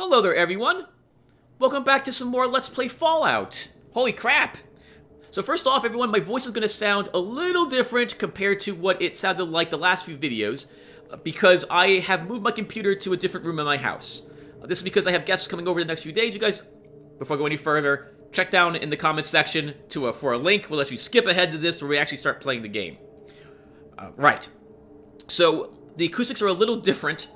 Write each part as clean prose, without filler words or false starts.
Hello there, everyone. Welcome back to some more Let's Play Fallout. Holy crap. So first off, everyone, my voice is going to sound a little different compared to what it sounded like the last few videos because I have moved my computer to a different room in my house. This is because I have guests coming over the next few days. You guys, before I go any further, check down in the comments section for a link. We'll let you skip ahead to this where we actually start playing the game. Right. So the acoustics are a little different,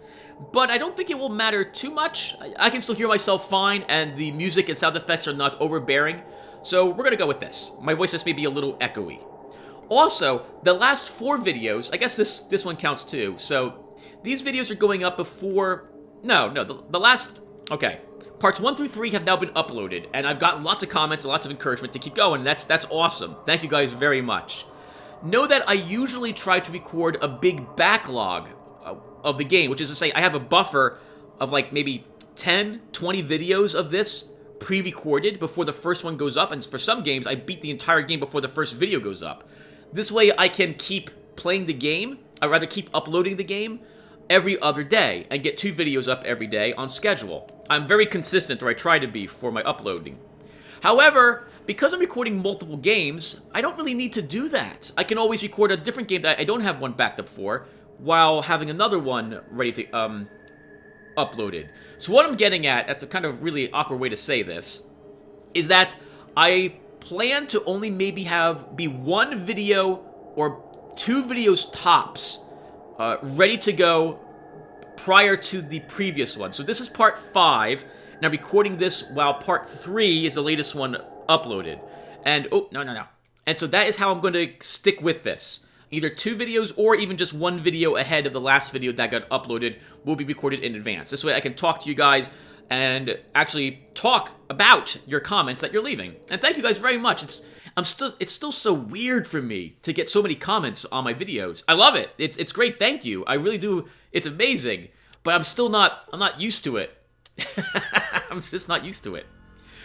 but I don't think it will matter too much. I can still hear myself fine, and the music and sound effects are not overbearing. So we're gonna go with this. My voice just may be a little echoey. Also, the last 4 videos, I guess this one counts too. So these videos are going up before. The last. Okay, parts 1 through 3 have now been uploaded, and I've gotten lots of comments and lots of encouragement to keep going. And that's awesome. Thank you guys very much. Know that I usually try to record a big backlog of the game, which is to say I have a buffer of like maybe 10, 20 videos of this pre-recorded before the first one goes up, and for some games I beat the entire game before the first video goes up. This way I can keep playing the game, I'd rather keep uploading the game every other day and get 2 videos up every day on schedule. I'm very consistent, or I try to be, for my uploading. However, because I'm recording multiple games, I don't really need to do that. I can always record a different game that I don't have one backed up for, while having another one ready to uploaded. So what I'm getting at, that's a kind of really awkward way to say this, is that I plan to only maybe be 1 video or 2 videos tops ready to go prior to the previous one. So this is part 5, and I'm recording this while part 3 is the latest one uploaded. And, And so that is how I'm going to stick with this. Either 2 videos or even just 1 video ahead of the last video that got uploaded will be recorded in advance. This way I can talk to you guys and actually talk about your comments that you're leaving. And thank you guys very much. It's still so weird for me to get so many comments on my videos. I love it. It's great. Thank you. I really do. It's amazing. But I'm not used to it. I'm just not used to it.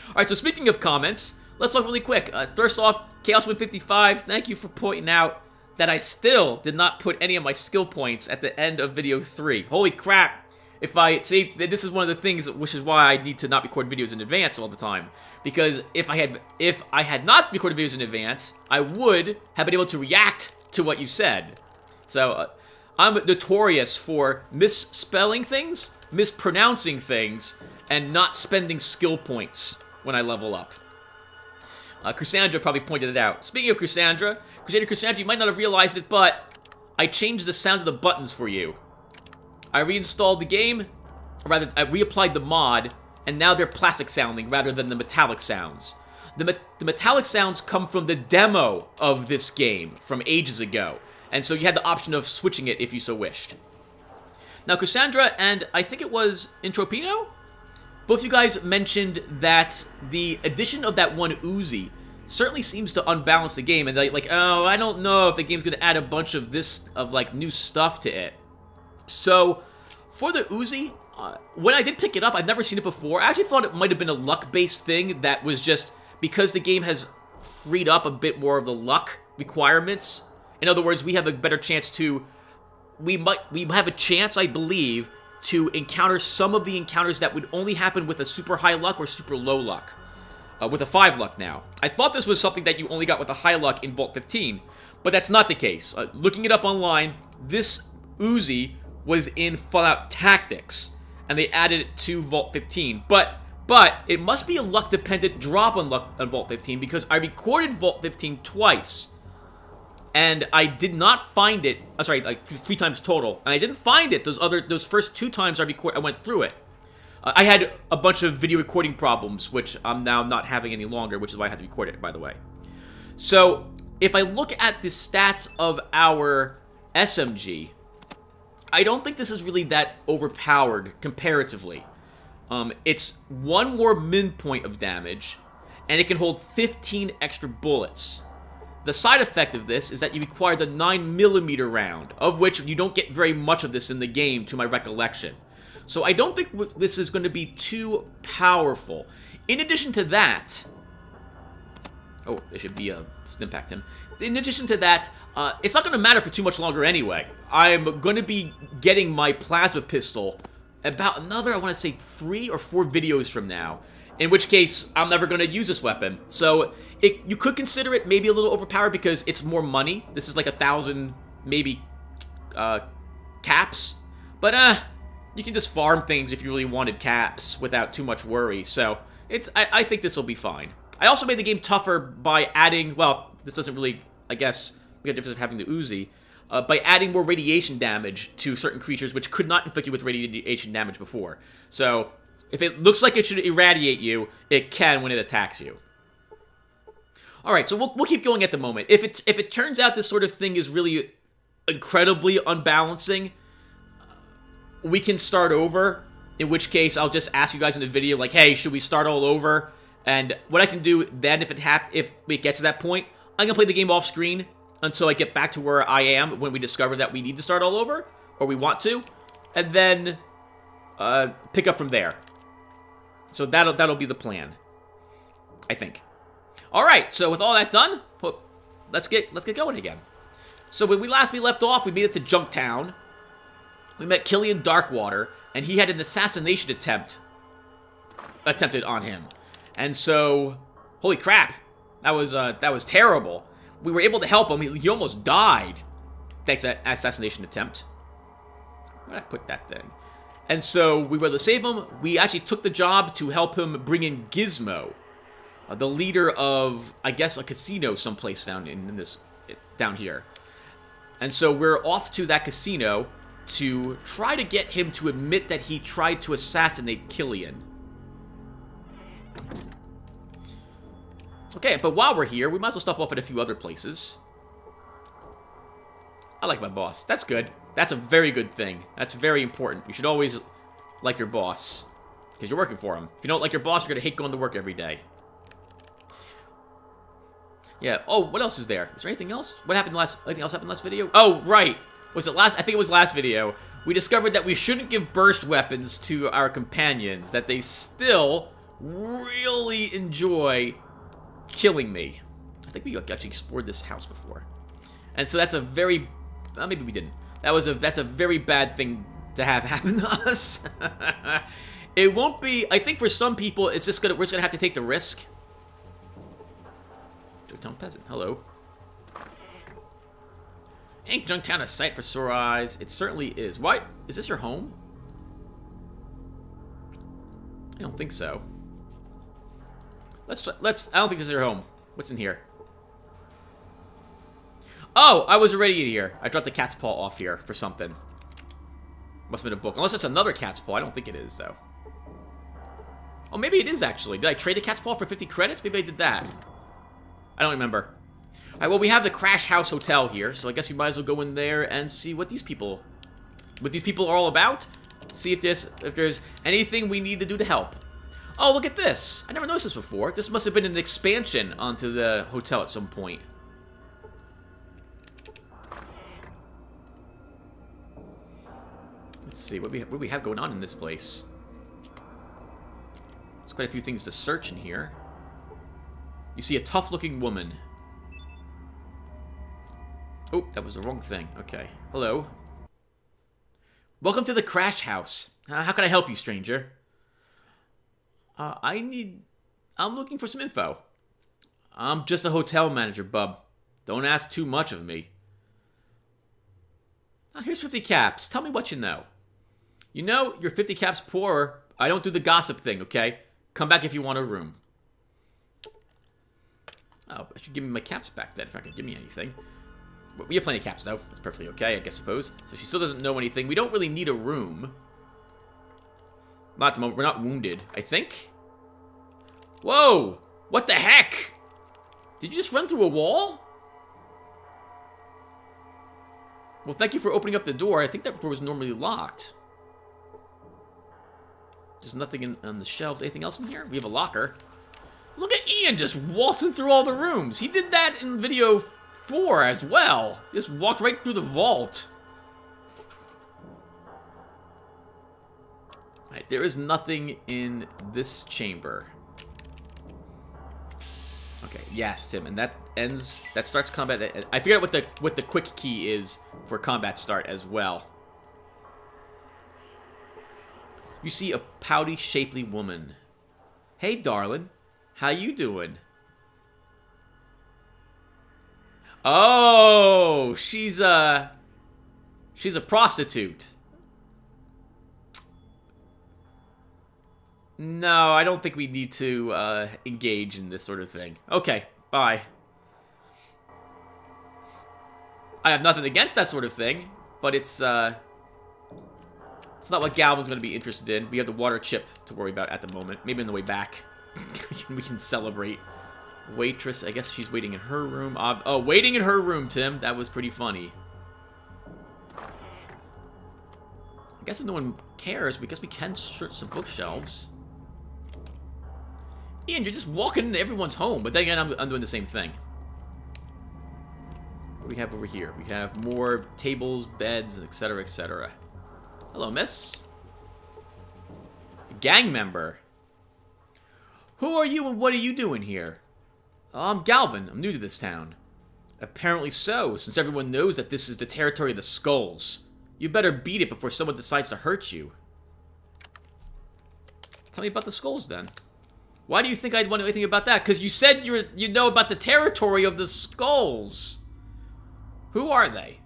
All right, so speaking of comments, let's talk really quick. First off, Chaos155, thank you for pointing out that I still did not put any of my skill points at the end of video 3. Holy crap. This is one of the things, which is why I need to not record videos in advance all the time. Because if I had not recorded videos in advance, I would have been able to react to what you said. So, I'm notorious for misspelling things, mispronouncing things, and not spending skill points when I level up. Cassandra probably pointed it out. Speaking of Cassandra, you might not have realized it, but I changed the sound of the buttons for you. I reinstalled the game, or rather, I reapplied the mod, and now they're plastic sounding rather than the metallic sounds. The metallic sounds come from the demo of this game from ages ago, and so you had the option of switching it if you so wished. Now, Cassandra and I think it was Intropino? Both you guys mentioned that the addition of that one Uzi certainly seems to unbalance the game, and oh, I don't know if the game's going to add a bunch of new stuff to it. So, for the Uzi, when I did pick it up, I've never seen it before. I actually thought it might have been a luck-based thing that was just because the game has freed up a bit more of the luck requirements. In other words, we have a better chance we have a chance, I believe, to encounter some of the encounters that would only happen with a super high luck or super low luck. With a 5 luck now. I thought this was something that you only got with a high luck in Vault 15, but that's not the case. Looking it up online, this Uzi was in Fallout Tactics, and they added it to Vault 15. But it must be a luck-dependent drop on Vault 15, because I recorded Vault 15 twice, and I did not find it. I'm sorry, like 3 times total, and I didn't find it those first 2 times I went through it. I had a bunch of video recording problems, which I'm now not having any longer, which is why I had to record it, by the way. So, if I look at the stats of our SMG, I don't think this is really that overpowered comparatively. It's 1 more min point of damage, and it can hold 15 extra bullets. The side effect of this is that you require the 9mm round, of which you don't get very much of this in the game, to my recollection. So I don't think this is going to be too powerful. In addition to that... Oh, there should be a Stimpact him. In addition to that, it's not going to matter for too much longer anyway. I'm going to be getting my plasma pistol about another, I want to say 3 or 4 videos from now. In which case, I'm never going to use this weapon. So, you could consider it maybe a little overpowered because it's more money. This is like 1,000, maybe, caps. But, you can just farm things if you really wanted caps without too much worry. So, I think this will be fine. I also made the game tougher by adding, well, this doesn't really, I guess, make a difference of having the Uzi. By adding more radiation damage to certain creatures which could not inflict you with radiation damage before. So, if it looks like it should irradiate you, it can when it attacks you. Alright, so we'll keep going at the moment. If it turns out this sort of thing is really incredibly unbalancing, we can start over. In which case, I'll just ask you guys in the video, like, hey, should we start all over? And what I can do then, if it gets to that point, I'm going to play the game off screen until I get back to where I am when we discover that we need to start all over, or we want to, and then pick up from there. So that'll be the plan, I think. All right, so with all that done, let's get going again. So when we left off, we made it to Junktown. We met Killian Darkwater, and he had an assassination attempted on him. And so, holy crap, that was terrible. We were able to help him. He almost died thanks to that assassination attempt. Where did I put that thing? And so we were able to save him. We actually took the job to help him bring in Gizmo, the leader of, I guess, a casino someplace down here. And so we're off to that casino to try to get him to admit that he tried to assassinate Killian. Okay, but while we're here, we might as well stop off at a few other places. I like my boss. That's good. That's a very good thing. That's very important. You should always like your boss, because you're working for him. If you don't like your boss, you're going to hate going to work every day. Yeah. Oh, what else is there? Is there anything else? Anything else happened last video? Oh, right. Was it last? I think it was last video. We discovered that we shouldn't give burst weapons to our companions. That they still really enjoy killing me. I think we actually explored this house before. And so that's a very... maybe we didn't. That's a very bad thing to have happen to us. It won't be... I think for some people, we're just gonna have to take the risk. Junktown peasant, hello. Ain't Junktown a sight for sore eyes? It certainly is. What? Is this your home? I don't think so. I don't think this is your home. What's in here? Oh, I was already in here. I dropped the cat's paw off here for something. Must have been a book. Unless it's another cat's paw. I don't think it is, though. Oh, maybe it is, actually. Did I trade the cat's paw for 50 credits? Maybe I did that. I don't remember. Alright, well, we have the Crash House Hotel here, so I guess we might as well go in there and see what these people are all about. See if there's anything we need to do to help. Oh, look at this. I never noticed this before. This must have been an expansion onto the hotel at some point. Let's see, what do we have going on in this place? There's quite a few things to search in here. You see a tough-looking woman. Oh, that was the wrong thing. Okay. Hello. Welcome to the Crash House. How can I help you, stranger? I'm looking for some info. I'm just a hotel manager, bub. Don't ask too much of me. Here's 50 caps. Tell me what you know. You know, you're 50 caps poorer. I don't do the gossip thing, okay? Come back if you want a room. Oh, I should give me my caps back then if I can give me anything. We have plenty of caps, though. That's perfectly okay, I suppose. So she still doesn't know anything. We don't really need a room. Not at the moment. We're not wounded, I think. Whoa! What the heck? Did you just run through a wall? Well, thank you for opening up the door. I think that door was normally locked. There's nothing on the shelves. Anything else in here? We have a locker. Look at Ian just waltzing through all the rooms. He did that in video 4 as well. Just walked right through the vault. Alright, there is nothing in this chamber. Okay, yes, Tim, and that starts combat. I figured out what the quick key is for combat start as well. You see a pouty, shapely woman. Hey, darling. How you doing? Oh, she's a prostitute. No, I don't think we need to engage in this sort of thing. Okay, bye. I have nothing against that sort of thing, but it's not what Galvin's going to be interested in. We have the water chip to worry about at the moment. Maybe on the way back we can celebrate. Waitress, I guess she's waiting in her room. Oh, waiting in her room, Tim. That was pretty funny. I guess if no one cares, we can search some bookshelves. Ian, you're just walking into everyone's home, but then again, I'm doing the same thing. What do we have over here? We have more tables, beds, etc., etc. Hello, miss. A gang member. Who are you and what are you doing here? I'm Galvin. I'm new to this town. Apparently so, since everyone knows that this is the territory of the Skulls. You better beat it before someone decides to hurt you. Tell me about the Skulls, then. Why do you think I'd want to know anything about that? Because you said you know about the territory of the Skulls. Who are they?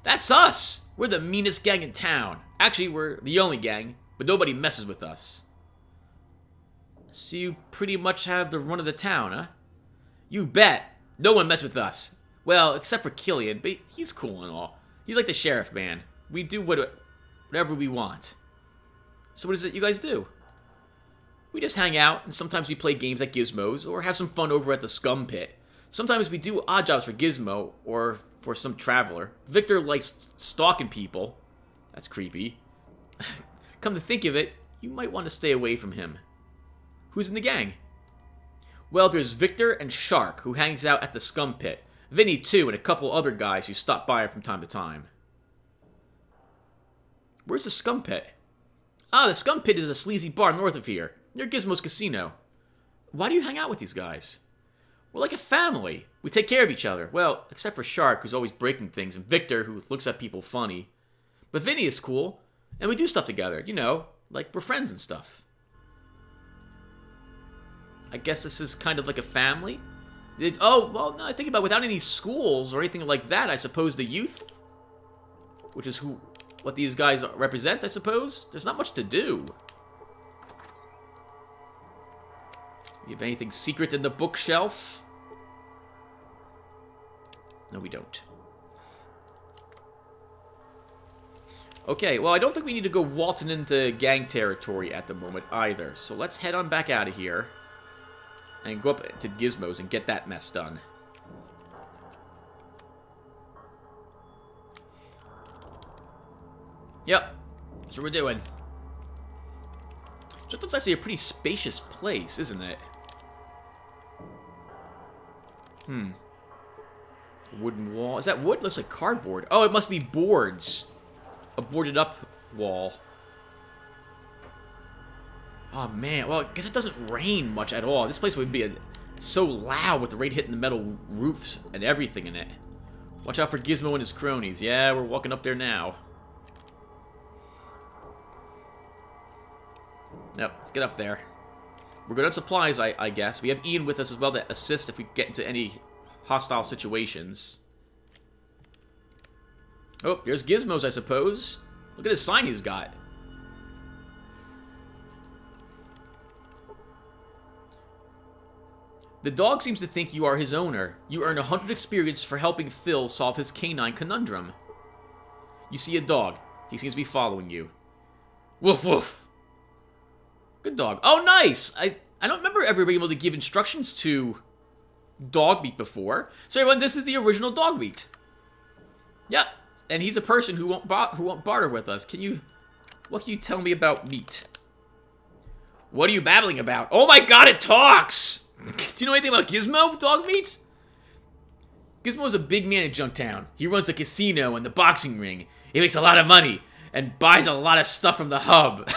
That's us. We're the meanest gang in town. Actually, we're the only gang, but nobody messes with us. So you pretty much have the run of the town, huh? You bet. No one messes with us. Well, except for Killian, but he's cool and all. He's like the sheriff, man. We do whatever we want. So what is it you guys do? We just hang out, and sometimes we play games at Gizmo's, or have some fun over at the Scum Pit. Sometimes we do odd jobs for Gizmo, or for some traveler. Victor likes stalking people. That's creepy. Come to think of it, you might want to stay away from him. Who's in the gang? Well, there's Victor and Shark, who hangs out at the Scum Pit. Vinny, too, and a couple other guys who stop by from time to time. Where's the Scum Pit? Ah, the Scum Pit is a sleazy bar north of here, near Gizmo's Casino. Why do you hang out with these guys? We're like a family. We take care of each other. Well, except for Shark, who's always breaking things, and Victor, who looks at people funny. But Vinny is cool, and we do stuff together, you know, like we're friends and stuff. I guess this is kind of like a family. Oh, well, no, I think about it, without any schools or anything like that, I suppose the youth, which is what these guys represent, I suppose. There's not much to do. You have anything secret in the bookshelf? No, we don't. Okay, well, I don't think we need to go waltzing into gang territory at the moment either. So let's head on back out of here and go up to Gizmo's and get that mess done. Yep, that's what we're doing. Just looks actually a pretty spacious place, isn't it? Wooden wall. Is that wood? Looks like cardboard. Oh, it must be boards. A boarded up wall. Oh, man. Well, I guess it doesn't rain much at all. This place would be so loud with the rain hitting the metal roofs and everything in it. Watch out for Gizmo and his cronies. Yeah, we're walking up there now. Yep, let's get up there. We're good on supplies, I guess. We have Ian with us as well to assist if we get into any hostile situations. Oh, there's Gizmo's, I suppose. Look at his sign he's got. The dog seems to think you are his owner. You earn 100 experience for helping Phil solve his canine conundrum. You see a dog. He seems to be following you. Woof woof. Good dog. Oh, nice! I don't remember ever being able to give instructions to Dogmeat before. So everyone, this is the original Dogmeat. Yep. And he's a person who won't barter with us. What can you tell me about meat? What are you babbling about? Oh my god, it talks! Do you know anything about Gizmo, Dogmeat? Gizmo is a big man in Junktown. He runs the casino and the boxing ring. He makes a lot of money and buys a lot of stuff from the hub.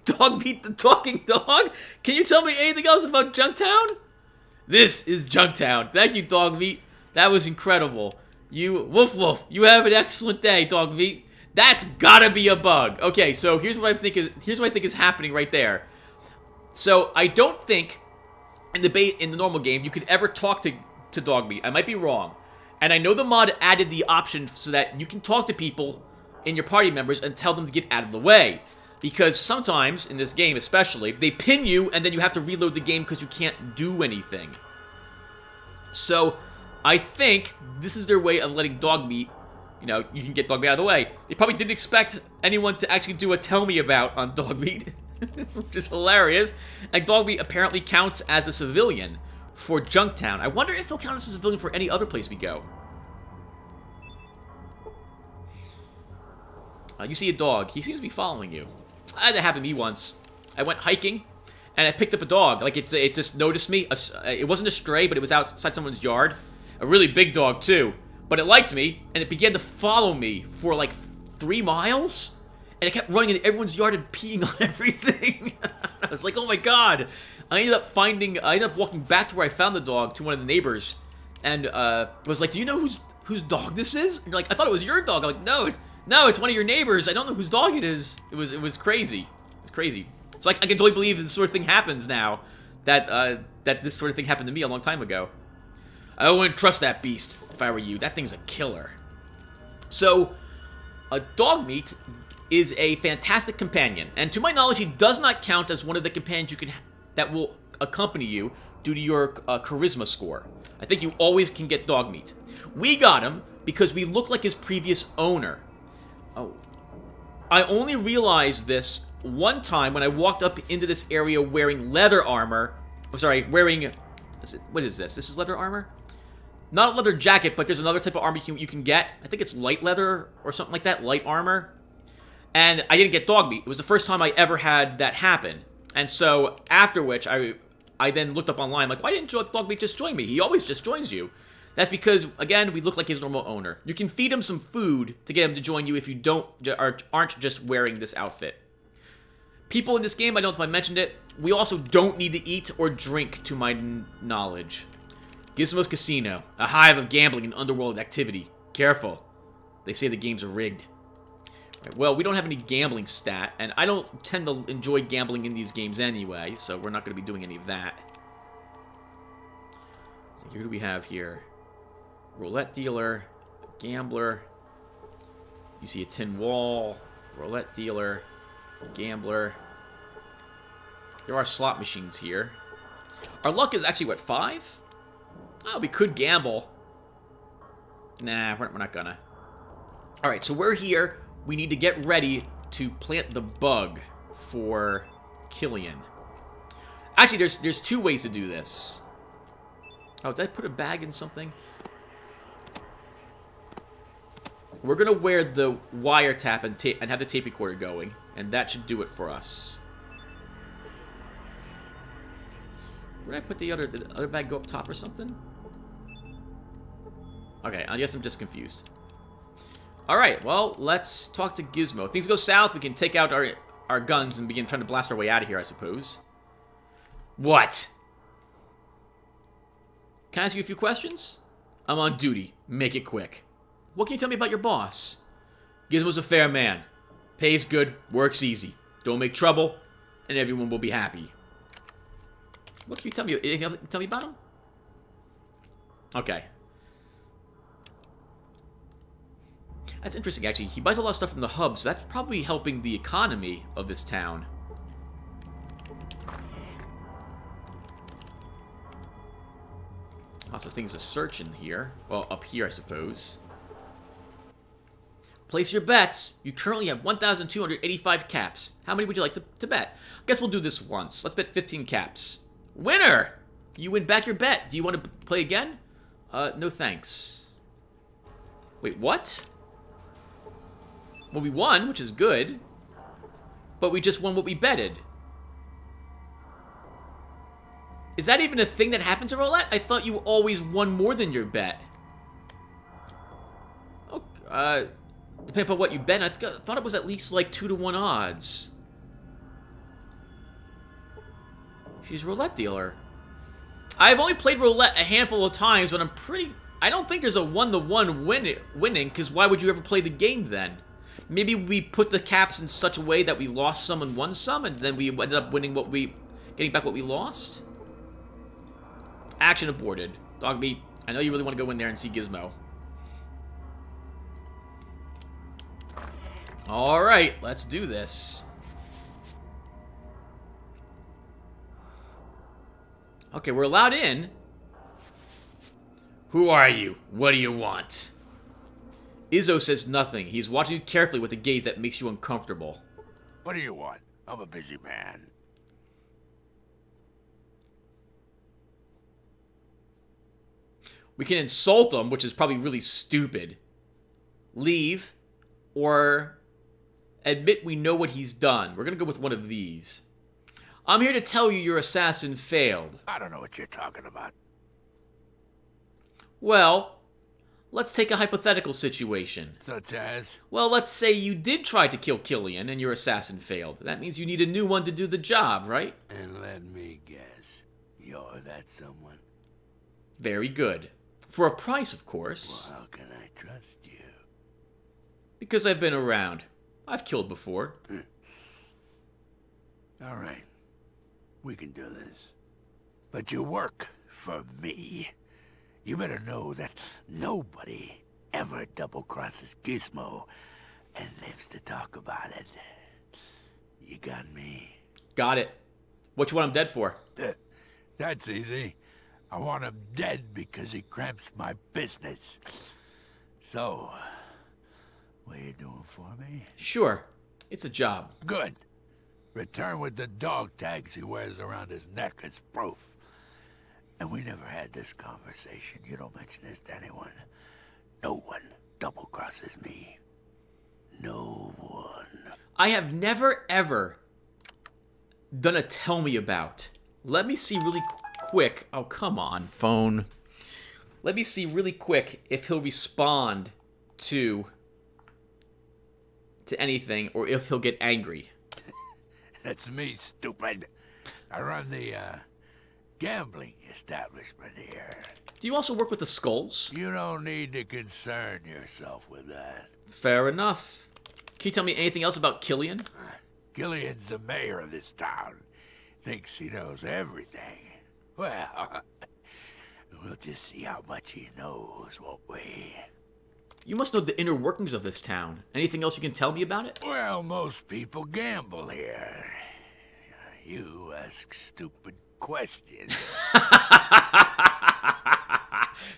Dogmeat the talking dog? Can you tell me anything else about Junktown? This is Junktown. Thank you, Dogmeat. That was incredible. You, woof woof, you have an excellent day, dog meat. That's gotta be a bug. Okay, so here's what I think is happening right there. So I don't think in the normal game you could ever talk to dog meat. I might be wrong. And I know the mod added the option so that you can talk to people in your party members and tell them to get out of the way. Because sometimes, in this game especially, they pin you and then you have to reload the game because you can't do anything. So, I think this is their way of letting dog meat, you know, you can get dog meat out of the way. They probably didn't expect anyone to actually do a tell me about on dog meat, which is hilarious. And dog meat apparently counts as a civilian for Junktown. I wonder if he'll count as a civilian for any other place we go. You see a dog. He seems to be following you. That happened to me once. I went hiking, and I picked up a dog. Like, it just noticed me. It wasn't a stray, but it was outside someone's yard. A really big dog, too. But it liked me, and it began to follow me for, like, 3 miles. And it kept running in everyone's yard and peeing on everything. I was like, oh my god. I ended up walking back to where I found the dog, to one of the neighbors. And, was like, do you know whose dog this is? And you're like, I thought it was your dog. I'm like, no, it's one of your neighbors. I don't know whose dog it is. It was crazy. It's crazy. So I can totally believe this sort of thing happens now. That this sort of thing happened to me a long time ago. I wouldn't trust that beast if I were you. That thing's a killer. So, dog meat is a fantastic companion. And to my knowledge, he does not count as one of the companions that will accompany you due to your charisma score. I think you always can get dog meat. We got him because we look like his previous owner. Oh. I only realized this one time when I walked up into this area wearing leather armor. I'm sorry, wearing... What is this? This is leather armor? Not a leather jacket, but there's another type of armor you can get. I think it's light leather or something like that. Light armor. And I didn't get dog meat. It was the first time I ever had that happen. And so, after which, I then looked up online, like, why didn't dog meat just join me? He always just joins you. That's because, again, we look like his normal owner. You can feed him some food to get him to join you if you aren't just wearing this outfit. People in this game, I don't know if I mentioned it, we also don't need to eat or drink, to my knowledge. Gizmo's Casino, a hive of gambling and underworld activity. Careful. They say the games are rigged. Right, well, we don't have any gambling stat, and I don't tend to enjoy gambling in these games anyway, so we're not going to be doing any of that. So who do we have here? Roulette dealer, gambler. You see a tin wall, roulette dealer, gambler. There are slot machines here. Our luck is actually, what, 5? Oh, we could gamble. Nah, we're not gonna. Alright, so we're here. We need to get ready to plant the bug for Killian. Actually, there's 2 ways to do this. Oh, did I put a bag in something? We're going to wear the wiretap and have the tape recorder going. And that should do it for us. Where did I put the other... Did the other bag go up top or something? Okay, I guess I'm just confused. Alright, well, let's talk to Gizmo. If things go south, we can take out our guns and begin trying to blast our way out of here, I suppose. What? Can I ask you a few questions? I'm on duty. Make it quick. What can you tell me about your boss? Gizmo's a fair man. Pays good, works easy. Don't make trouble, and everyone will be happy. What can you tell me? Anything else you can tell me about him? Okay. That's interesting, actually. He buys a lot of stuff from the hub, so that's probably helping the economy of this town. Lots of things to search in here. Well, up here, I suppose. Place your bets. You currently have 1,285 caps. How many would you like to bet? I guess we'll do this once. Let's bet 15 caps. Winner! You win back your bet. Do you want to play again? No thanks. Wait, what? Well, we won, which is good. But we just won what we betted. Is that even a thing that happens in roulette? I thought you always won more than your bet. Oh, depending on what you bet, I thought it was at least like 2-to-1 odds. She's a roulette dealer. I've only played roulette a handful of times, but I don't think there's a 1-to-1 winning, because why would you ever play the game then? Maybe we put the caps in such a way that we lost some and won some, and then we ended up winning getting back what we lost? Action aborted. Dogmeat, I know you really want to go in there and see Gizmo. Alright, let's do this. Okay, we're allowed in. Who are you? What do you want? Izzo says nothing. He's watching you carefully with a gaze that makes you uncomfortable. What do you want? I'm a busy man. We can insult him, which is probably really stupid. Leave, or admit we know what he's done. We're gonna go with one of these. I'm here to tell you your assassin failed. I don't know what you're talking about. Well, let's take a hypothetical situation. Such as? Well, let's say you did try to kill Killian and your assassin failed. That means you need a new one to do the job, right? And let me guess, you're that someone? Very good. For a price, of course. Well, how can I trust you? Because I've been around. I've killed before. All right. We can do this. But you work for me. You better know that nobody ever double-crosses Gizmo and lives to talk about it. You got me? Got it. What you want him dead for? That's easy. I want him dead because he cramps my business. So, what are you doing for me? Sure. It's a job. Good. Return with the dog tags he wears around his neck as proof. And we never had this conversation. You don't mention this to anyone. No one double-crosses me. No one. I have never, ever done a tell me about. Let me see really quick. Oh, come on, phone. Let me see really quick if he'll respond to anything or if he'll get angry. That's me, stupid. I run the, gambling establishment here. Do you also work with the skulls? You don't need to concern yourself with that. Fair enough. Can you tell me anything else about Killian? Killian's the mayor of this town. Thinks he knows everything. Well, we'll just see how much he knows, won't we? You must know the inner workings of this town. Anything else you can tell me about it? Well, most people gamble here. You ask stupid questions.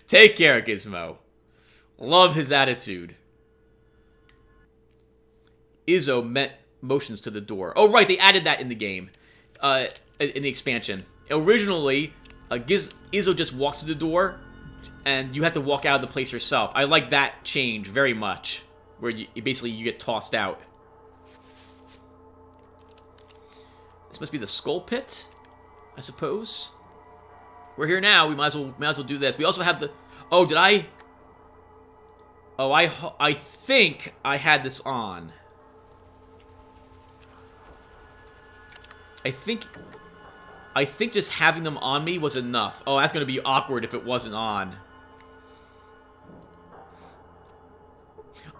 Take care, Gizmo. Love his attitude. Izzo motions to the door. Oh, right, they added that in the game. In the expansion. Originally, Izzo just walks to the door, and you have to walk out of the place yourself. I like that change very much, where you get tossed out. This must be the skull pit, I suppose. We're here now. We might as well do this. We also have the. Oh, did I? Oh, I think I had this on. I think just having them on me was enough. Oh, that's gonna be awkward if it wasn't on.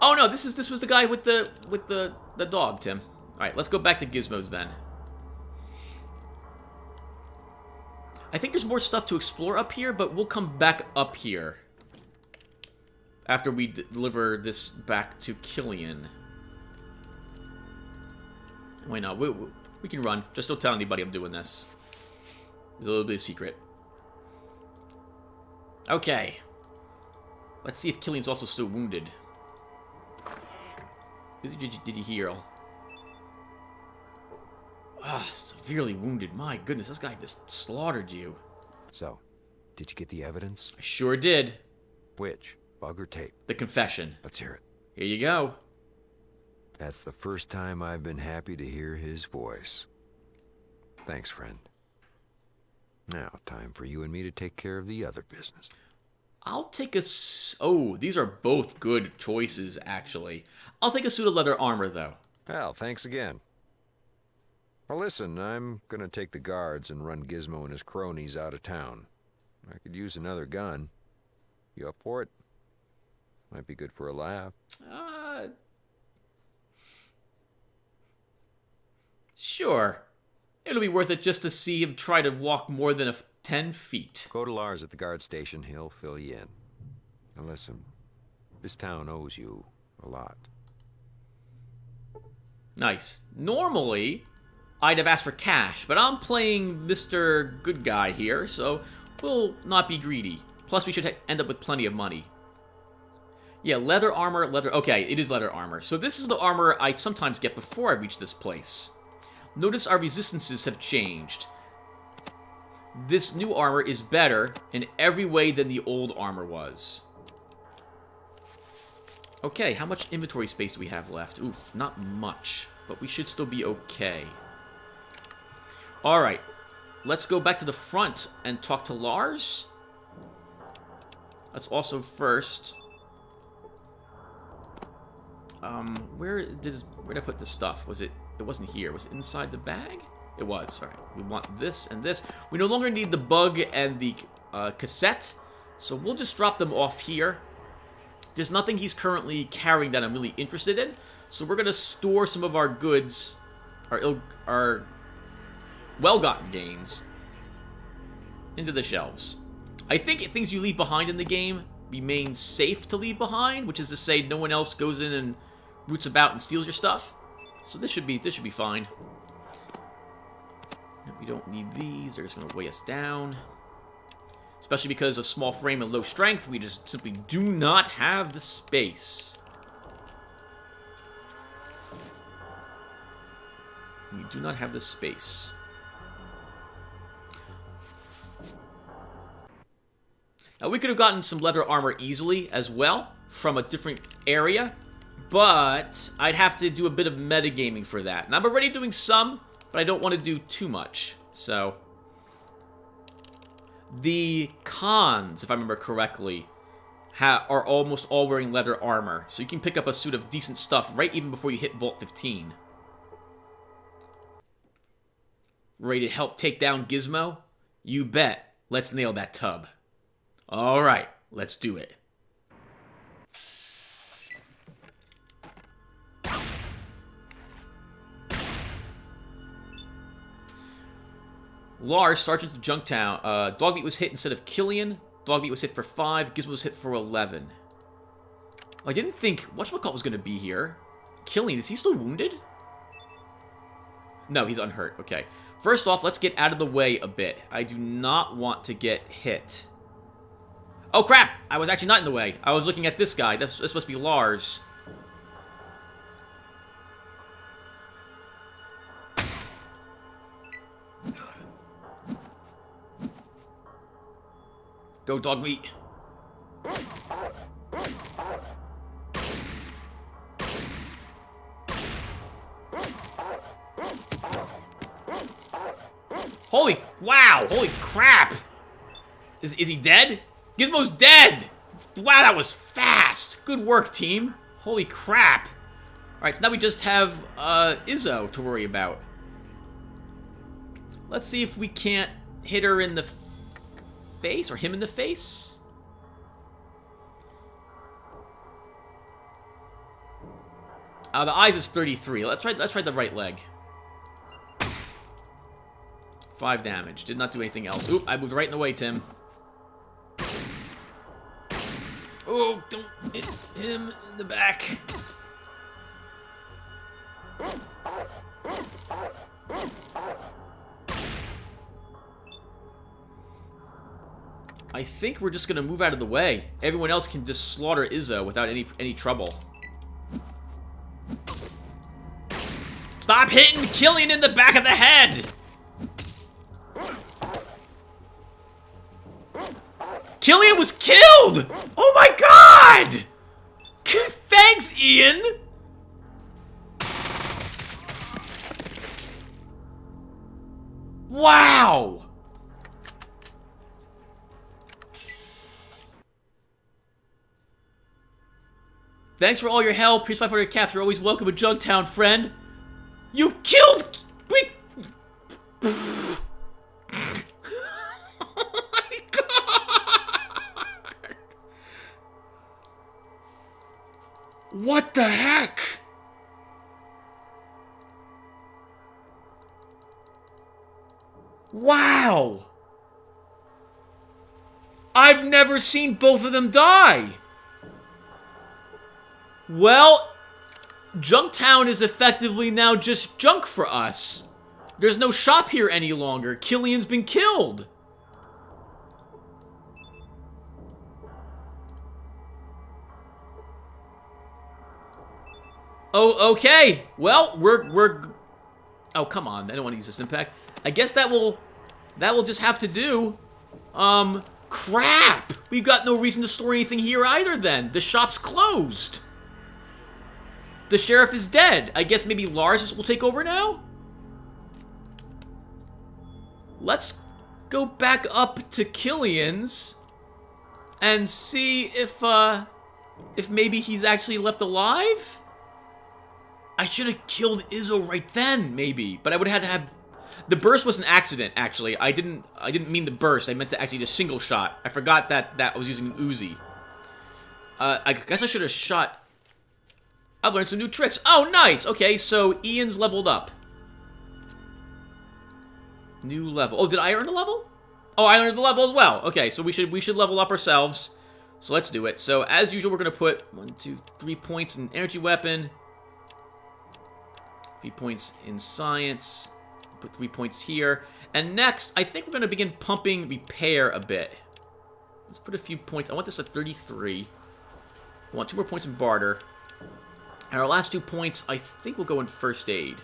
Oh no, this was the guy with the dog, Tim. All right, let's go back to Gizmos then. I think there's more stuff to explore up here, but we'll come back up here after we deliver this back to Killian. Wait, no, we can run. Just don't tell anybody I'm doing this. It's a little bit of secret. Okay. Let's see if Killian's also still wounded. Did he heal? Ah, severely wounded. My goodness, this guy just slaughtered you. So, did you get the evidence? I sure did. Which? Bug or tape? The confession. Let's hear it. Here you go. That's the first time I've been happy to hear his voice. Thanks, friend. Now, time for you and me to take care of the other business. I'll take a... Oh, these are both good choices, actually. I'll take a suit of leather armor, though. Well, thanks again. Well, listen, I'm gonna take the guards and run Gizmo and his cronies out of town. I could use another gun. You up for it? Might be good for a laugh. Sure. It'll be worth it just to see him try to walk more than 10 feet. Go to Lars at the guard station. He'll fill you in. And listen, this town owes you a lot. Nice. Normally, I'd have asked for cash, but I'm playing Mr. Good Guy here, so we'll not be greedy. Plus, we should end up with plenty of money. Yeah, leather armor, leather... Okay, it is leather armor. So this is the armor I sometimes get before I reach this place. Notice our resistances have changed. This new armor is better in every way than the old armor was. Okay, how much inventory space do we have left? Oof, not much, but we should still be okay. Alright, let's go back to the front and talk to Lars. Let's also first... where did I put this stuff? Was it... It wasn't here. Was it inside the bag? It was. Alright, we want this and this. We no longer need the bug and the cassette, so we'll just drop them off here. There's nothing he's currently carrying that I'm really interested in, so we're going to store some of our goods, our well-gotten gains, into the shelves. I think things you leave behind in the game remain safe to leave behind, which is to say no one else goes in and roots about and steals your stuff. So this should be fine. We don't need these. They're just going to weigh us down. Especially because of small frame and low strength, we just simply do not have the space. We do not have the space. Now, we could have gotten some leather armor easily as well from a different area, but I'd have to do a bit of metagaming for that. And I'm already doing some, but I don't want to do too much. So, the cons, if I remember correctly, are almost all wearing leather armor. So you can pick up a suit of decent stuff right even before you hit Vault 15. Ready to help take down Gizmo? You bet. Let's nail that tub. Alright, let's do it. Lars, Sergeant of Junktown. Dogmeat was hit instead of Killian. Dogmeat was hit for 5. Gizmo was hit for 11. I didn't think whatchamacallit was going to be here. Killian, is he still wounded? No, he's unhurt. Okay. First off, let's get out of the way a bit. I do not want to get hit. Oh, crap! I was actually not in the way. I was looking at this guy. That's supposed to be Lars. Go, Dogmeat. Holy, wow, holy crap. Is he dead? Gizmo's dead! Wow, that was fast! Good work, team. Holy crap. Alright, so now we just have Izzo to worry about. Let's see if we can't hit her in the face, or him in the face. The eyes is 33. Let's try the right leg. 5 damage. Did not do anything else. Oop, I moved right in the way, Tim. Oh, don't hit him in the back. I think we're just gonna move out of the way. Everyone else can just slaughter Izzo without any trouble. Stop hitting Killian in the back of the head! Killian was killed! Oh my god! Thanks, Ian! Wow! Thanks for all your help. Here's 500 caps. You're always welcome at Junktown, friend. You killed... Wait... Oh my god! What the heck? Wow! I've never seen both of them die! Well, Junktown is effectively now just junk for us. There's no shop here any longer. Killian's been killed. Oh, okay. Well, we're... Oh, come on. I don't want to use this impact. I guess that will just have to do. Crap! We've got no reason to store anything here either then. The shop's closed. The sheriff is dead. I guess maybe Lars will take over now? Let's go back up to Killian's and see if maybe he's actually left alive? I should have killed Izzo right then, maybe. But I would have had to have... The burst was an accident, actually. I didn't mean to burst. I meant to actually just single shot. I forgot that I was using an Uzi. I guess I should have shot... I've learned some new tricks. Oh, nice! Okay, so Ian's leveled up. New level. Oh, did I earn a level? Oh, I earned the level as well. Okay, so we should level up ourselves. So let's do it. So as usual, we're gonna put 1, 2, 3 points in energy weapon. 3 points in science. Put 3 points here. And next, I think we're gonna begin pumping repair a bit. Let's put a few points. I want this at 33. I want 2 more points in barter. And our last 2 points, I think we'll go in first aid.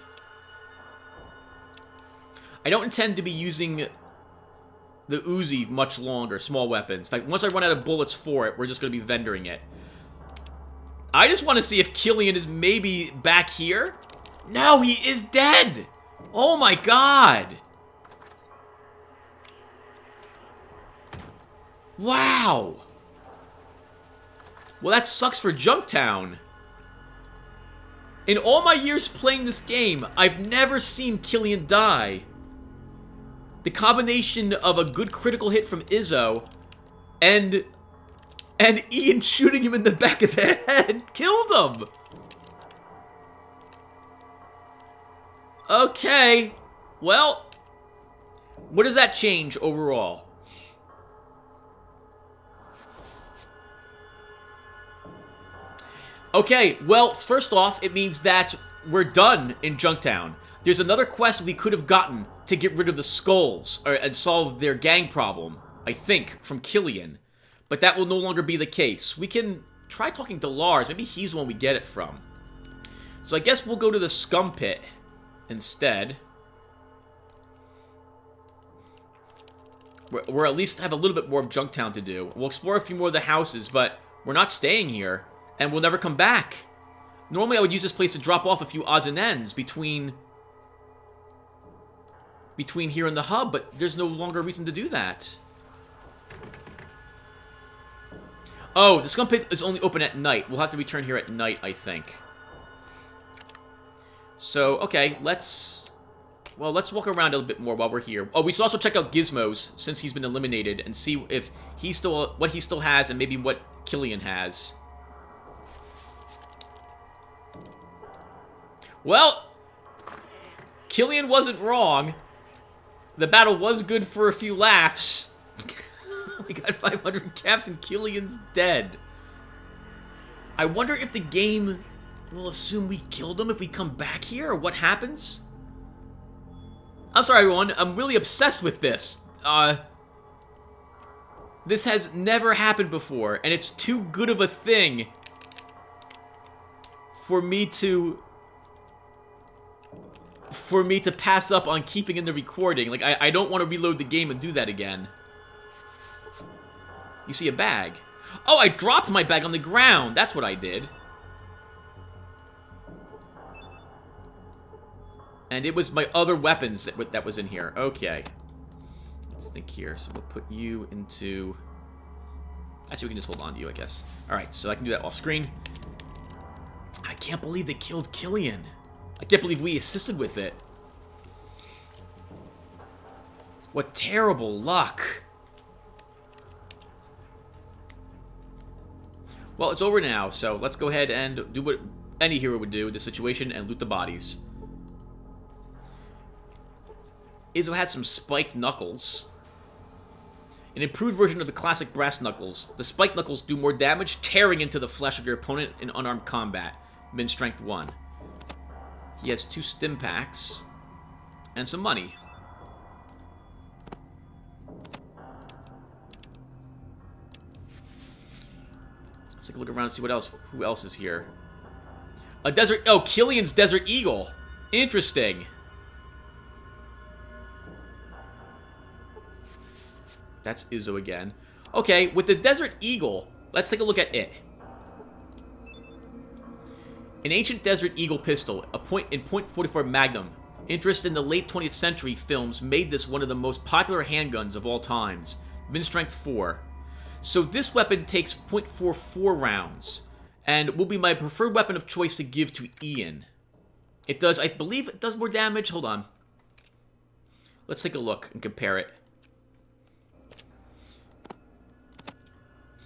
I don't intend to be using the Uzi much longer, small weapons. In fact, once I run out of bullets for it, we're just going to be vendoring it. I just want to see if Killian is maybe back here. No, he is dead! Oh my god! Wow! Well, that sucks for Junktown. In all my years playing this game, I've never seen Killian die. The combination of a good critical hit from Izzo and Ian shooting him in the back of the head killed him. Okay. Well, what does that change overall? Okay, well, first off, it means that we're done in Junktown. There's another quest we could have gotten to get rid of the skulls and solve their gang problem, I think, from Killian. But that will no longer be the case. We can try talking to Lars. Maybe he's the one we get it from. So I guess we'll go to the scum pit instead. We're at least have a little bit more of Junktown to do. We'll explore a few more of the houses, but we're not staying here. And we'll never come back. Normally I would use this place to drop off a few odds and ends between here and the hub, but there's no longer a reason to do that. Oh, the scum pit is only open at night. We'll have to return here at night, I think. So, okay, let's walk around a little bit more while we're here. Oh, we should also check out Gizmo's, since he's been eliminated, and see if what he still has and maybe what Killian has. Well, Killian wasn't wrong. The battle was good for a few laughs. We got 500 caps and Killian's dead. I wonder if the game will assume we killed him if we come back here, or what happens? I'm sorry, everyone. I'm really obsessed with this. This has never happened before, and it's too good of a thing for me to pass up on keeping in the recording. Like, I don't want to reload the game and do that again. You see a bag. Oh, I dropped my bag on the ground. That's what I did. And it was my other weapons that was in here. Okay. Let's think here. So we'll put you into... Actually, we can just hold on to you, I guess. Alright, so I can do that off screen. I can't believe they killed Killian. I can't believe we assisted with it. What terrible luck. Well, it's over now, so let's go ahead and do any hero would do in this situation, and loot the bodies. Izzo had some spiked knuckles. An improved version of the classic brass knuckles. The spiked knuckles do more damage, tearing into the flesh of your opponent in unarmed combat. Min strength 1. He has 2 stim packs. And some money. Let's take a look around and see what else. Who else is here? A desert... Oh, Killian's Desert Eagle. Interesting. That's Izzo again. Okay, with the Desert Eagle, let's take a look at it. An ancient Desert Eagle pistol, in .44 Magnum. Interest in the late 20th century films made this one of the most popular handguns of all times. Min strength 4. So this weapon takes .44 rounds, and will be my preferred weapon of choice to give to Ian. It does, I believe it does more damage. Hold on. Let's take a look and compare it.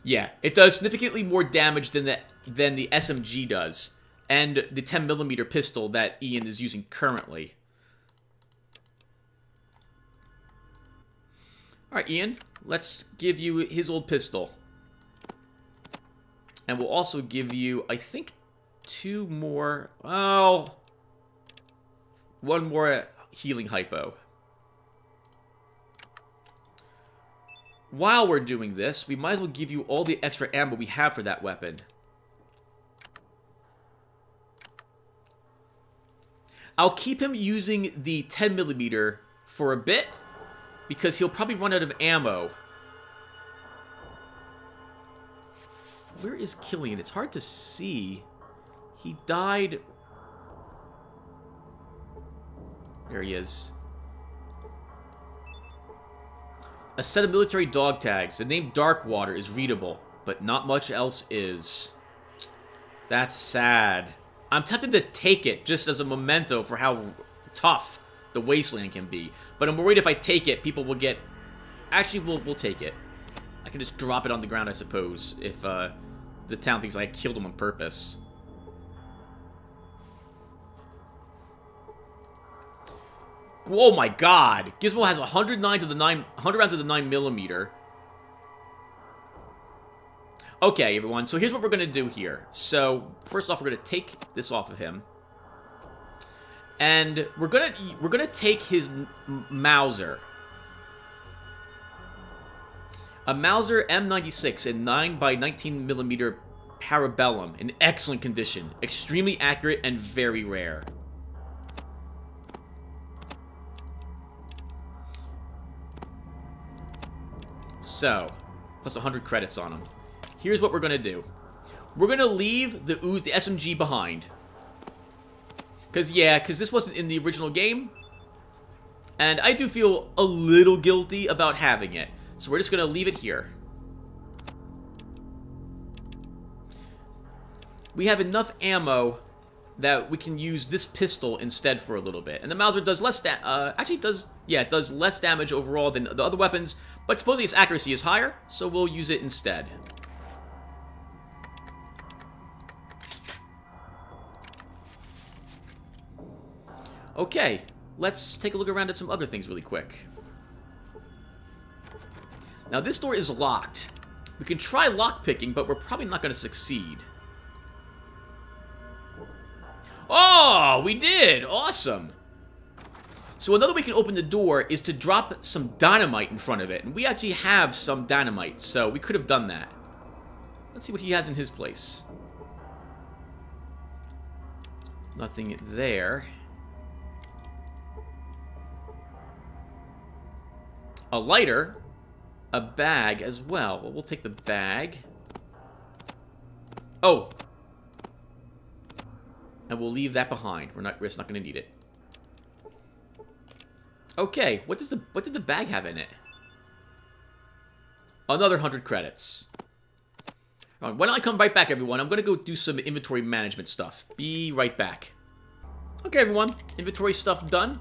Yeah, it does significantly more damage than the SMG does, and the 10mm pistol that Ian is using currently. Alright, Ian, let's give you his old pistol. And we'll also give you, I think, 2 more... Oh... 1 more healing hypo. While we're doing this, we might as well give you all the extra ammo we have for that weapon. I'll keep him using the 10mm for a bit, because he'll probably run out of ammo. Where is Killian? It's hard to see. He died... There he is. A set of military dog tags. The name Darkwater is readable, but not much else is. That's sad. I'm tempted to take it just as a memento for how tough the wasteland can be. But I'm worried if I take it, people will get... Actually, we'll take it. I can just drop it on the ground, I suppose, if the town thinks I killed him on purpose. Oh my god! Gizmo has 100 rounds of the 9mm. Okay, everyone, so here's what we're gonna do here. So, first off, we're gonna take this off of him. And we're gonna take his Mauser. A Mauser M96 in 9x19mm Parabellum in excellent condition, extremely accurate and very rare. So, plus 100 credits on him. Here's what we're gonna do. We're gonna leave the SMG behind. Because this wasn't in the original game. And I do feel a little guilty about having it. So we're just gonna leave it here. We have enough ammo that we can use this pistol instead for a little bit. And the Mauser does less it does less damage overall than the other weapons, but supposedly its accuracy is higher, so we'll use it instead. Okay, let's take a look around at some other things really quick. Now this door is locked. We can try lockpicking, but we're probably not going to succeed. Oh, we did! Awesome! So another way we can open the door is to drop some dynamite in front of it. And we actually have some dynamite, so we could have done that. Let's see what he has in his place. Nothing there. A lighter. A bag as well. Well, we'll take the bag. Oh! And we'll leave that behind. We're just not going to need it. Okay, what did the bag have in it? Another 100 credits. All right, why don't I come right back, everyone? I'm going to go do some inventory management stuff. Be right back. Okay, everyone. Inventory stuff done.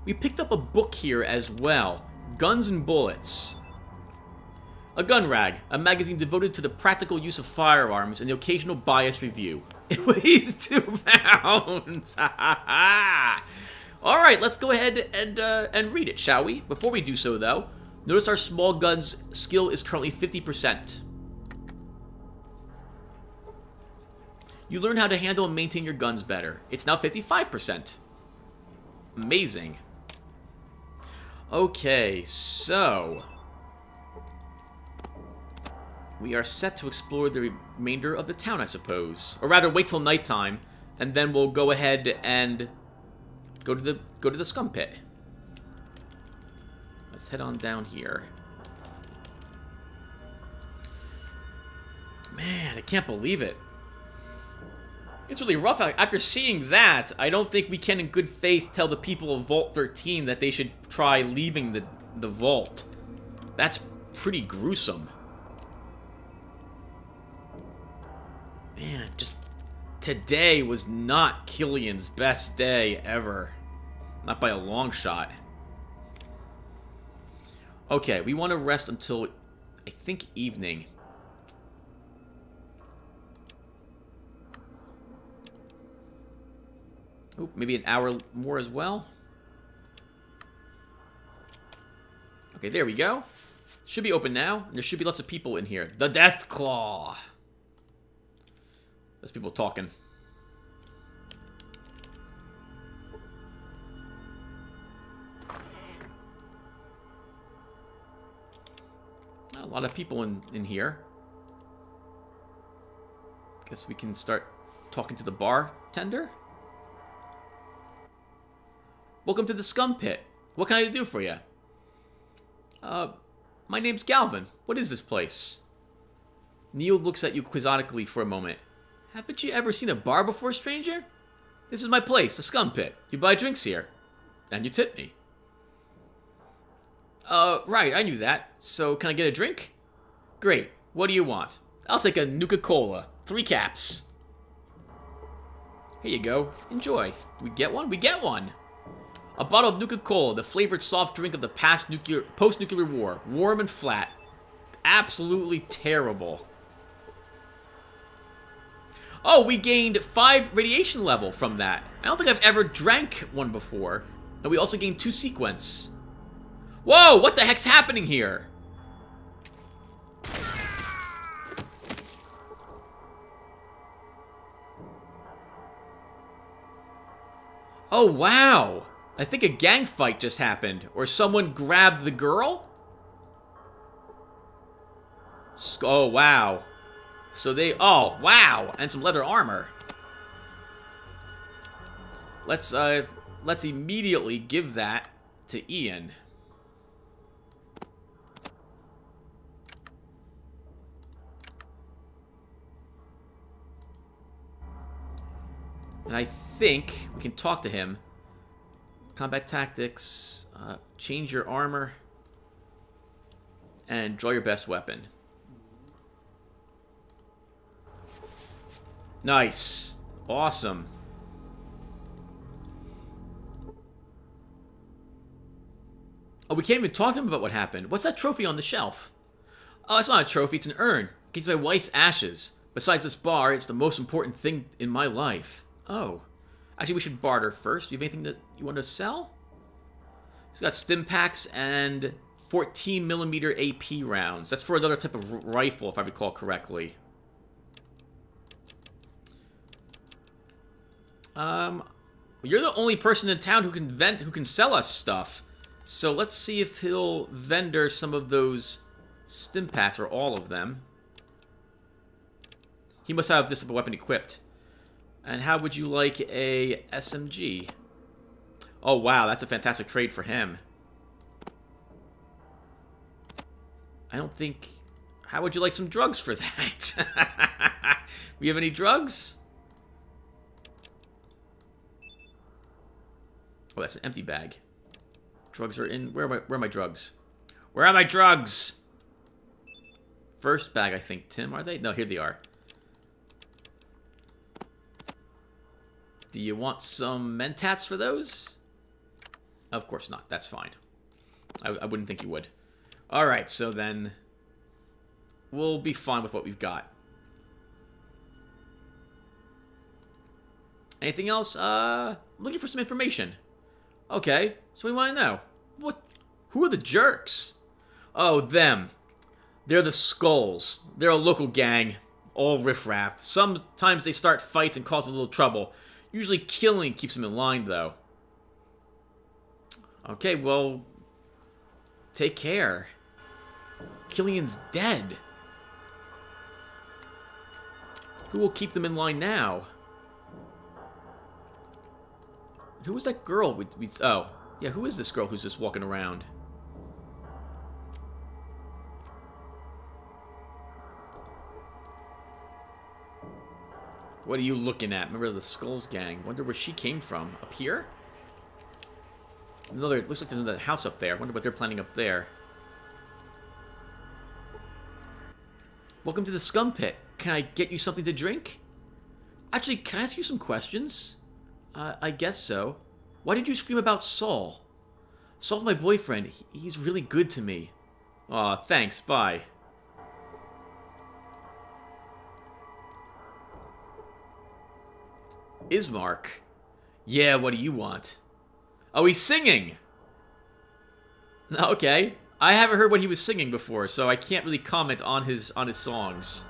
We picked up a book here as well. Guns and Bullets. A gun rag, a magazine devoted to the practical use of firearms and the occasional biased review. It weighs 2 pounds. All right, let's go ahead and read it, shall we? Before we do so, though, notice our small gun's skill is currently 50%. You learn how to handle and maintain your guns better. It's now 55%. Amazing. Okay, so we are set to explore the remainder of the town, I suppose. Or rather, wait till nighttime, and then we'll go ahead and go to the scum pit. Let's head on down here. Man, I can't believe it. It's really rough. After seeing that, I don't think we can in good faith tell the people of Vault 13 that they should try leaving the vault. That's pretty gruesome. Man, just today was not Killian's best day ever. Not by a long shot. Okay, we want to rest until, I think, evening. Oop, maybe an hour more as well. Okay, there we go. Should be open now. And there should be lots of people in here. The Death Claw. There's people talking. A lot of people in here. Guess we can start talking to the bartender. Welcome to the scum pit. What can I do for you? My name's Galvin. What is this place? Neil looks at you quixotically for a moment. Haven't you ever seen a bar before, stranger? This is my place, the scum pit. You buy drinks here. And you tip me. Right, I knew that. So, can I get a drink? Great. What do you want? I'll take a Nuka-Cola. 3 caps. Here you go. Enjoy. Do we get one? We get one! A bottle of Nuka-Cola, the flavored soft drink of the post-nuclear war. Warm and flat. Absolutely terrible. Oh, we gained 5 radiation level from that. I don't think I've ever drank one before. And we also gained 2 sequence. Whoa, what the heck's happening here? Oh, wow. I think a gang fight just happened. Or someone grabbed the girl? Oh, wow. So they... Oh, wow. And some leather armor. Let's immediately give that to Ian. And I think we can talk to him. Combat tactics, change your armor, and draw your best weapon. Nice. Awesome. Oh, we can't even talk to him about what happened. What's that trophy on the shelf? Oh, it's not a trophy, it's an urn. It contains my wife's ashes. Besides this bar, it's the most important thing in my life. Oh. Actually, we should barter first. Do you have anything that you want to sell? It's got stim packs and 14mm AP rounds. That's for another type of rifle, if I recall correctly. You're the only person in town who can sell us stuff. So let's see if he'll vendor some of those stim packs, or all of them. He must have this weapon equipped. And how would you like a SMG? Oh, wow, that's a fantastic trade for him. I don't think... How would you like some drugs for that? We have any drugs? Oh, that's an empty bag. Drugs are in... Where are my drugs? Where are my drugs? First bag, I think, Tim. Are they? No, here they are. Do you want some mentats for those? Of course not. That's fine. I wouldn't think you would. Alright, so then... We'll be fine with what we've got. Anything else? Looking for some information. Okay, so we want to know. Who are the jerks? Oh, them. They're the Skulls. They're a local gang. All riffraff. Sometimes they start fights and cause a little trouble. Usually killing keeps them in line, though. Okay, well... take care. Killian's dead. Who will keep them in line now? Who was that girl? Oh, yeah, who is this girl who's just walking around? What are you looking at? Remember the Skulls gang. Wonder where she came from. Up here? Looks like there's another house up there. Wonder what they're planning up there. Welcome to the Scum Pit. Can I get you something to drink? Actually, can I ask you some questions? I guess so. Why did you scream about Saul? Saul's my boyfriend. He's really good to me. Aw, thanks. Bye. Ismark? Yeah, what do you want? Oh, he's singing! Okay. I haven't heard what he was singing before, so I can't really comment on his songs.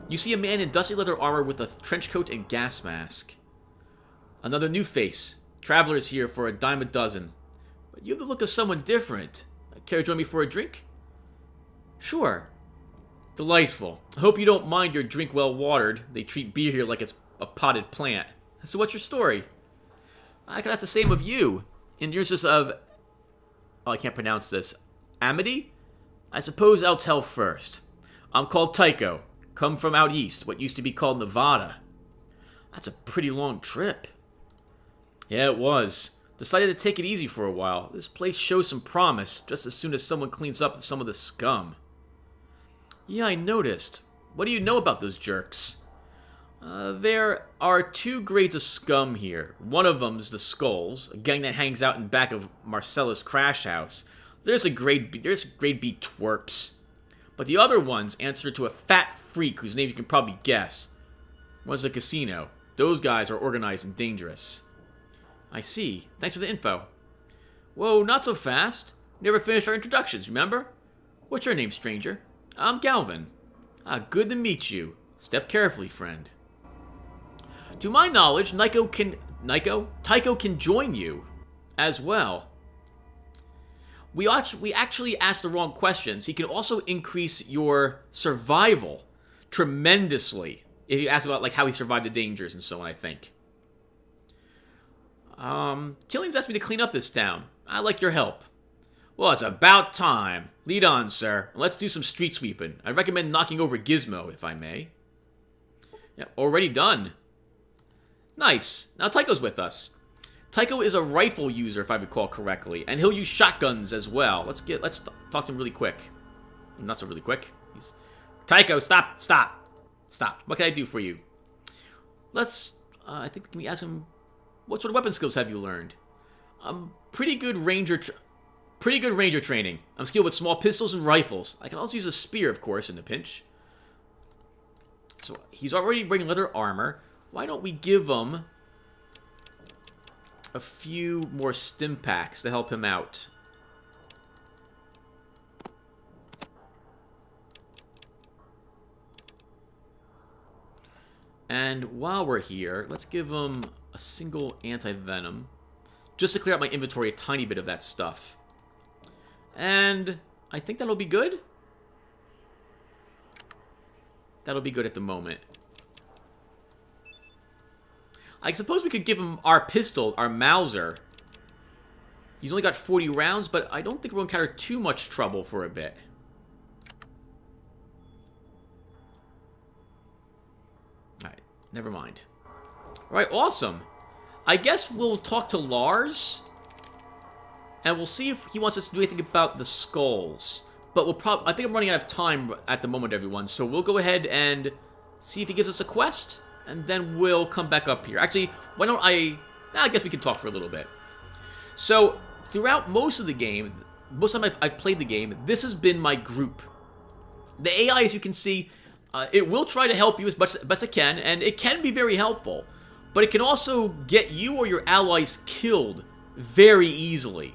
You see a man in dusty leather armor with a trench coat and gas mask. Another new face. Travelers here for a dime a dozen. But you have the look of someone different. Care to join me for a drink? Sure. Delightful. I hope you don't mind your drink well watered. They treat beer here like it's a potted plant. So what's your story? I could ask the same of you. In yours is of... oh, I can't pronounce this. Amity? I suppose I'll tell first. I'm called Tycho. Come from out east, what used to be called Nevada. That's a pretty long trip. Yeah, it was. Decided to take it easy for a while. This place shows some promise, just as soon as someone cleans up some of the scum. Yeah, I noticed. What do you know about those jerks? There are two grades of scum here. One of them's the Skulls, a gang that hangs out in back of Marcella's crash house. There's grade B twerps. But the other ones answer to a fat freak whose name you can probably guess. Runs a casino. Those guys are organized and dangerous. I see. Thanks for the info. Whoa, not so fast. Never finished our introductions, remember? What's your name, stranger? I'm Galvin. Good to meet you. Step carefully, friend. To my knowledge, Tycho can join you as well. We actually asked the wrong questions. He can also increase your survival tremendously if you ask about like how he survived the dangers and so on, I think. Killing's asked me to clean up this town. I'd like your help. Well, it's about time. Lead on, sir. Let's do some street sweeping. I recommend knocking over Gizmo, if I may. Yeah, already done. Nice. Now Tycho's with us. Tycho is a rifle user, if I recall correctly, and he'll use shotguns as well. Let's talk to him really quick. Not so really quick. Tycho, stop. What can I do for you? I think, can we ask him, what sort of weapon skills have you learned? Pretty good ranger training. I'm skilled with small pistols and rifles. I can also use a spear, of course, in the pinch. So he's already wearing leather armor. Why don't we give him a few more stim packs to help him out? And while we're here, let's give him a single anti-venom, just to clear out my inventory a tiny bit of that stuff. And I think that'll be good. That'll be good at the moment. I suppose we could give him our pistol, our Mauser. He's only got 40 rounds, but I don't think we'll encounter too much trouble for a bit. Alright, never mind. Alright, awesome. I guess we'll talk to Lars, and we'll see if he wants us to do anything about the Skulls. But I think I'm running out of time at the moment, everyone, so we'll go ahead and see if he gives us a quest, and then we'll come back up here. Actually, why don't I guess we can talk for a little bit. So, throughout most of the game, most of the time I've played the game, this has been my group. The AI, as you can see, It will try to help you as best it can, and it can be very helpful. But it can also get you or your allies killed very easily.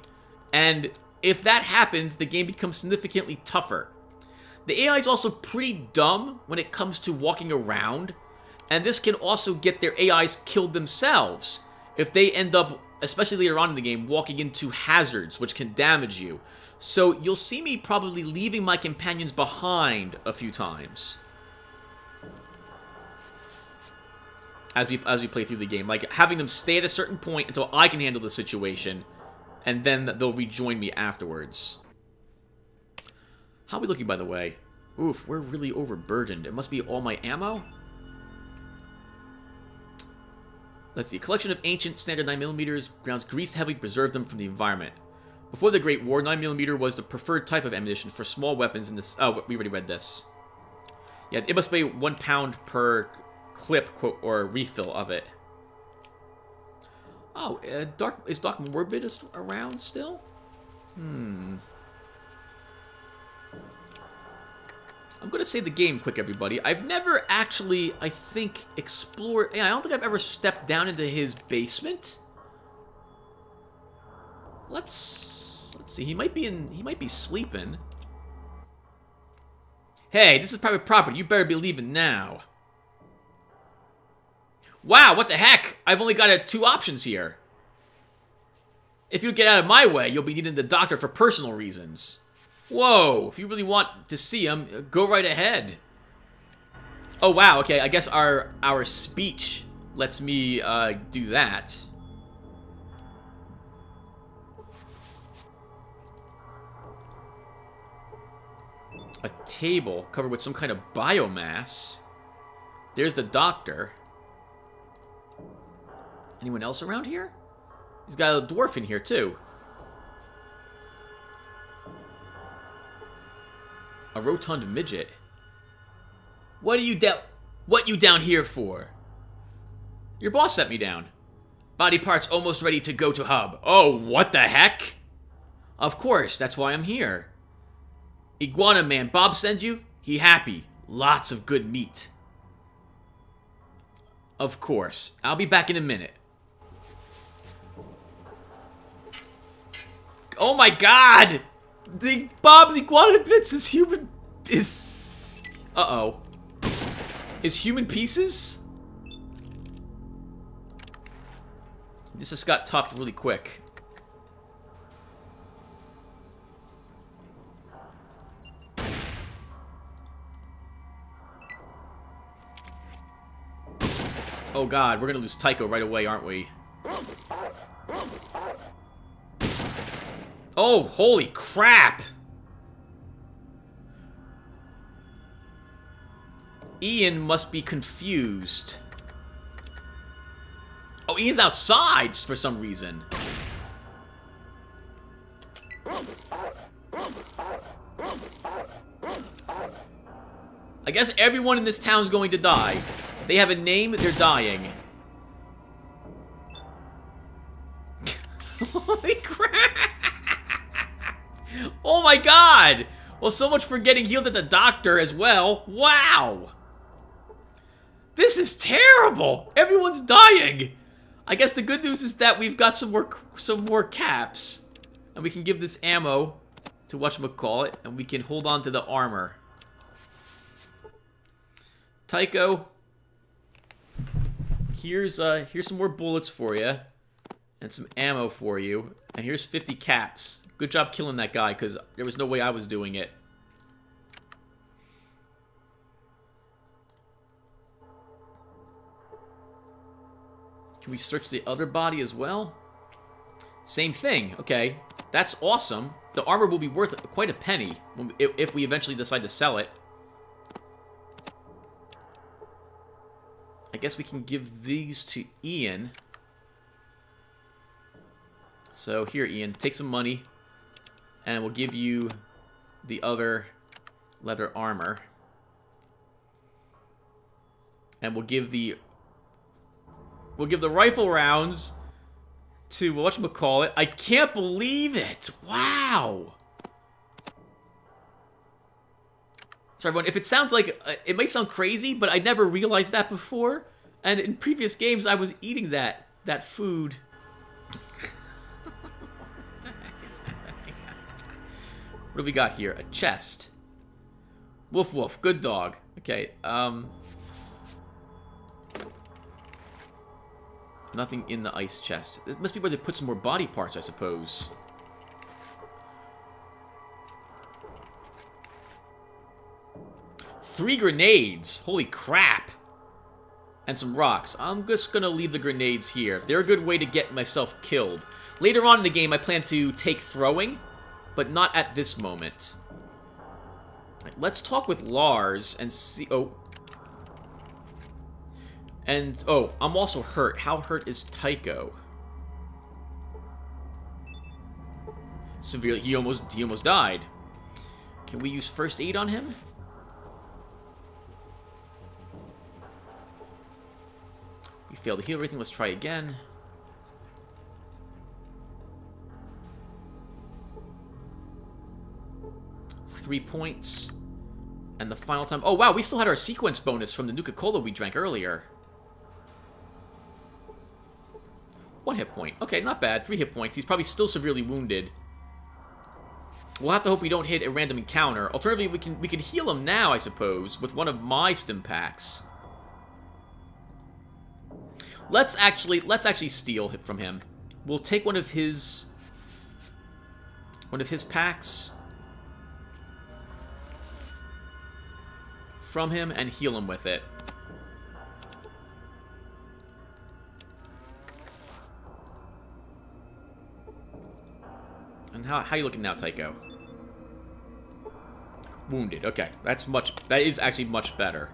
And if that happens, the game becomes significantly tougher. The AI is also pretty dumb when it comes to walking around, and this can also get their AIs killed themselves if they end up, especially later on in the game, walking into hazards which can damage you. So you'll see me probably leaving my companions behind a few times as we play through the game, like having them stay at a certain point until I can handle the situation, and then they'll rejoin me afterwards. How are we looking, by the way? Oof, we're really overburdened. It must be all my ammo? Let's see. A collection of ancient standard 9mm rounds greased heavily to preserve them from the environment. Before the Great War, 9mm was the preferred type of ammunition for small weapons in this... Oh, we already read this. Yeah, it must be 1 pound per clip, quote, or refill of it. Oh, is Doc Morbid around still? I'm gonna save the game quick, everybody. I've never actually, I think, explored... Yeah, I don't think I've ever stepped down into his basement. Let's see. He might be sleeping. Hey, this is private property. You better be leaving now. Wow, what the heck? I've only got 2 options here. If you get out of my way, you'll be needing the doctor for personal reasons. Whoa, if you really want to see him, go right ahead. Oh, wow, okay, I guess our speech lets me do that. A table covered with some kind of biomass. There's the doctor. Anyone else around here? He's got a dwarf in here, too. A rotund midget. What you down here for? Your boss sent me down. Body parts almost ready to go to hub. Oh, what the heck? Of course, that's why I'm here. Iguana man, Bob send you? He happy. Lots of good meat. Of course. I'll be back in a minute. Oh my god! The Bob's Iguana Bits is human... is... Uh-oh. Is human pieces? This just got tough really quick. Oh god, we're gonna lose Tycho right away, aren't we? Oh, holy crap! Ian must be confused. Oh, Ian's outside for some reason. I guess everyone in this town's going to die. If they have a name, they're dying. Holy crap! Oh my god! Well, so much for getting healed at the doctor as well. Wow! This is terrible! Everyone's dying! I guess the good news is that we've got some more caps. And we can give this ammo to whatchamacallit, and we can hold on to the armor. Tycho, here's some more bullets for you. And some ammo for you. And here's 50 caps. Good job killing that guy, because there was no way I was doing it. Can we search the other body as well? Same thing. Okay, that's awesome. The armor will be worth quite a penny if we eventually decide to sell it. I guess we can give these to Ian. So here, Ian, take some money, and we'll give you the other leather armor. And we'll give the rifle rounds to whatchamacallit. I can't believe it! Wow! Sorry, everyone. If it sounds like... it might sound crazy, but I never realized that before. And in previous games, I was eating that food. What do we got here? A chest. Woof woof. Good dog. Okay, nothing in the ice chest. It must be where they put some more body parts, I suppose. Three grenades! Holy crap! And some rocks. I'm just gonna leave the grenades here. They're a good way to get myself killed. Later on in the game, I plan to take throwing, but not at this moment. Right, let's talk with Lars and see... Oh. And, oh, I'm also hurt. How hurt is Tycho? Severely. He almost died. Can we use first aid on him? We failed to heal everything. Let's try again. Three points. And the final time... Oh, wow, we still had our sequence bonus from the Nuka-Cola we drank earlier. 1 hit point. Okay, not bad. 3 hit points. He's probably still severely wounded. We'll have to hope we don't hit a random encounter. Alternatively, we can heal him now, I suppose, with one of my stim packs. Let's actually steal from him. We'll take one of his packs from him and heal him with it. And how you looking now, Tycho? Wounded. Okay, that is actually much better.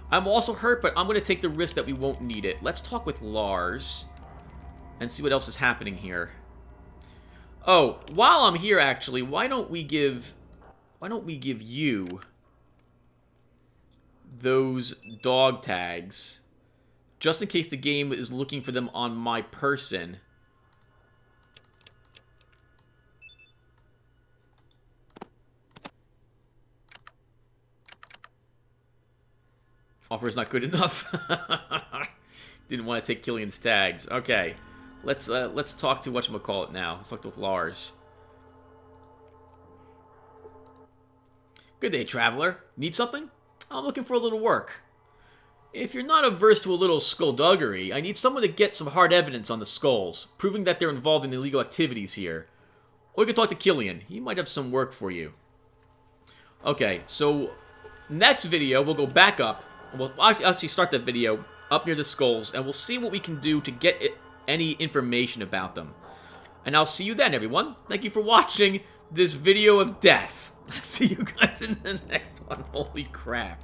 I'm also hurt, but I'm going to take the risk that we won't need it. Let's talk with Lars and see what else is happening here. Oh, while I'm here, actually, why don't we give you those dog tags, just in case the game is looking for them on my person. Offer is not good enough. Didn't want to take Killian's tags. Okay, let's talk to whatchamacallit now. Let's talk with Lars. Good day, traveler. Need something? I'm looking for a little work. If you're not averse to a little skullduggery, I need someone to get some hard evidence on the skulls, proving that they're involved in illegal activities here. Or you can talk to Killian. He might have some work for you. Okay, so next video we'll go back up. We'll actually start that video up near the skulls, and we'll see what we can do to get any information about them. And I'll see you then, everyone. Thank you for watching this video of death. I'll see you guys in the next one. Holy crap.